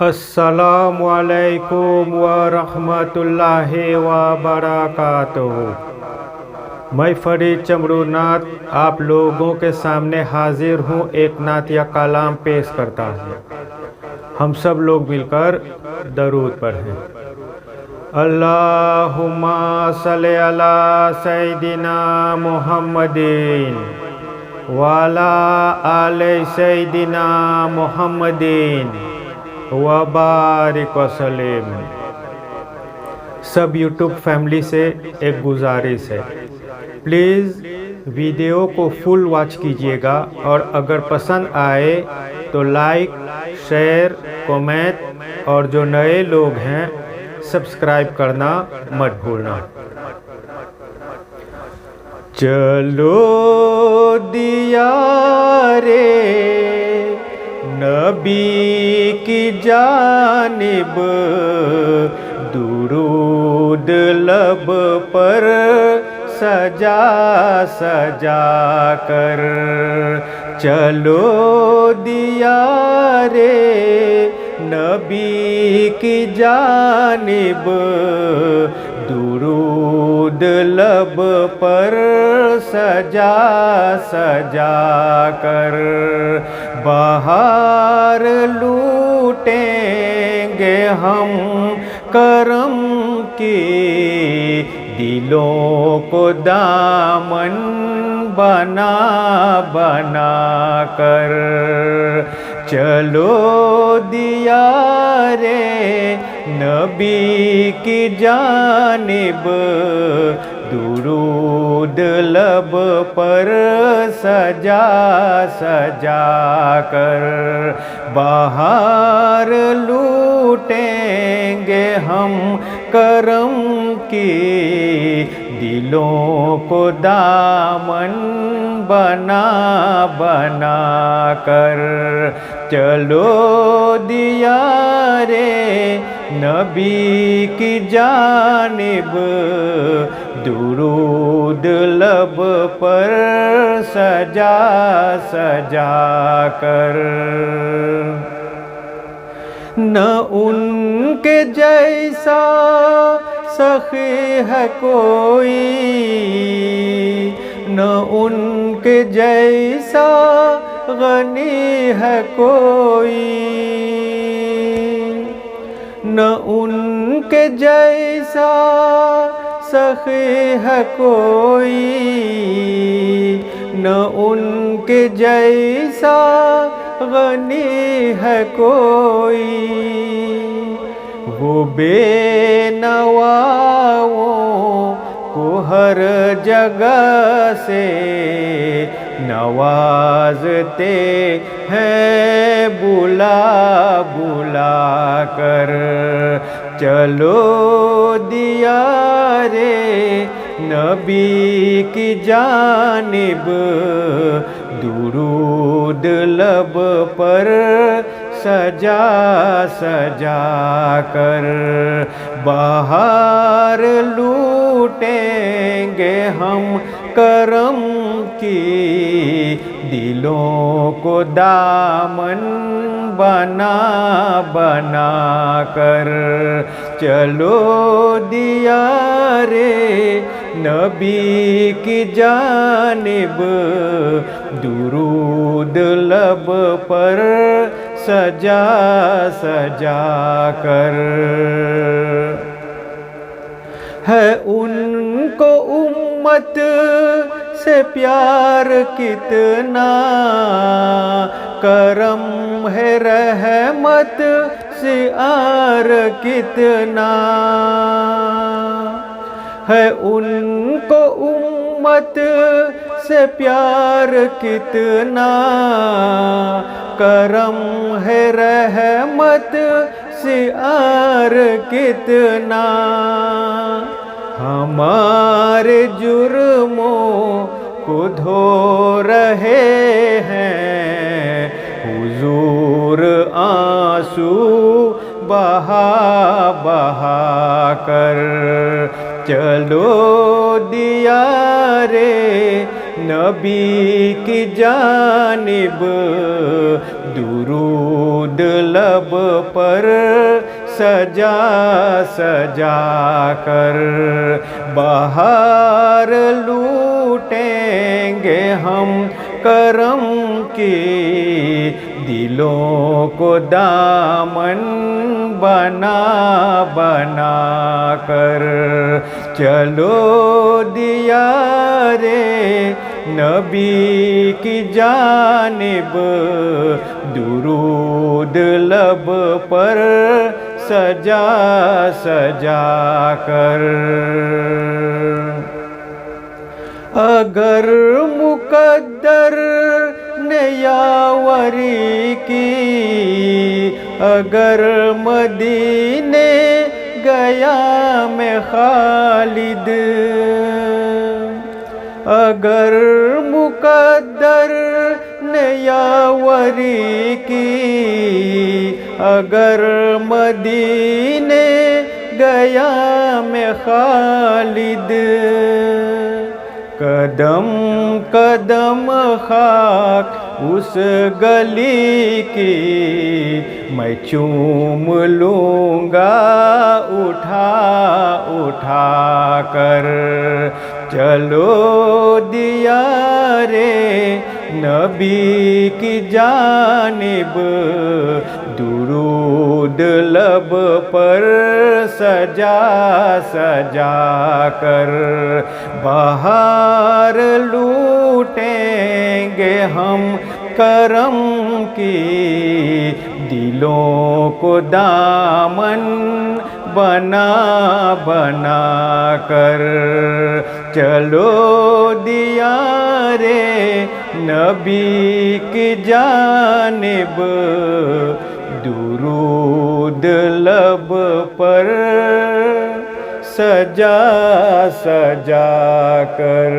अस्सलामु अलैकुम व रहमतुल्लाहि व बरकातुहू। मैं फरीद चमरूनाथ आप लोगों के सामने हाजिर हूँ, एक नात या कलाम पेश करता हूँ। हम सब लोग मिलकर दरूद पढ़ें। अल्लाहुम्मा सल्ली अला सय्यिदिना मुहम्मदिन वाला आले सय्यिदिना मुहम्मदिन व बारिक वसल्लम। सब यूट्यूब फैमिली से एक गुजारिश है, प्लीज़ वीडियो को फुल वॉच कीजिएगा और अगर पसंद आए तो लाइक, शेयर, कमेंट और जो नए लोग हैं सब्सक्राइब करना मत भूलना। चलो दिया रे नबी की जानिब, दुरूद लब पर सजा सजा कर। चलो दिया रे नबी की जानिब, दुरूद लब पर सजा सजा कर। बाहर लूटेंगे हम करम की, दिलों को दामन बना बना कर। चलो दिया रे नबी की जानिब, दुरूद लब पर सजा सजा कर। बाहर लूटेंगे हम करम की, दिलों को दामन बना बना कर। चलो दिया रे नबी की जानिब, दुरूद लब पर सजा सजा कर। न उनके जैसा सखी है कोई, न उनके जैसा गनी है कोई, न उनके जैसा सखी है कोई, न उनके जैसा गनी है कोई। वो बेनवाओं को हर जगह से नवाजते हैं बुला बुला कर। चलो दिया रे नबी की जानिब, दुरूद लब पर सजा सजा कर। बाहर लूटेंगे हम करम की, दिलों को दामन बना बना कर। चलो दिया रे नबी की जानिब, दुरूद लब पर सजा सजा कर। है उनको उम्मत से प्यार कितना, करम है रहमत सिआर कितना। है उनको उम्मत से प्यार कितना, करम है रहमत सिआर कितना। हमारे जुर्मों को धो रहे हैं हुजूर आंसू बहा बहा कर। चलो दिया रे नबी की जानिब, दुरूद लब पर سجا سجا کر بہار لوٹیں گے ہم کرم کی دلوں کو دامن بنا بنا کر چلو دیارے نبی کی جانب درود لب پر سجا سجا کر اگر مقدر نے یاوری کی اگر مدینے گیا میں خالد اگر مقدر نے یاوری کی اگر مدینے گیا میں خالد قدم قدم خاک اس گلی کی میں چوم لوں گا اٹھا اٹھا کر چلو دیارے نبی کی جانب درود لب پر سجا سجا کر بہار لوٹیں گے ہم کرم کی دلوں کو دامن بنا بنا کر چلو دیارے نبی کی جانب درود لب پر سجا سجا کر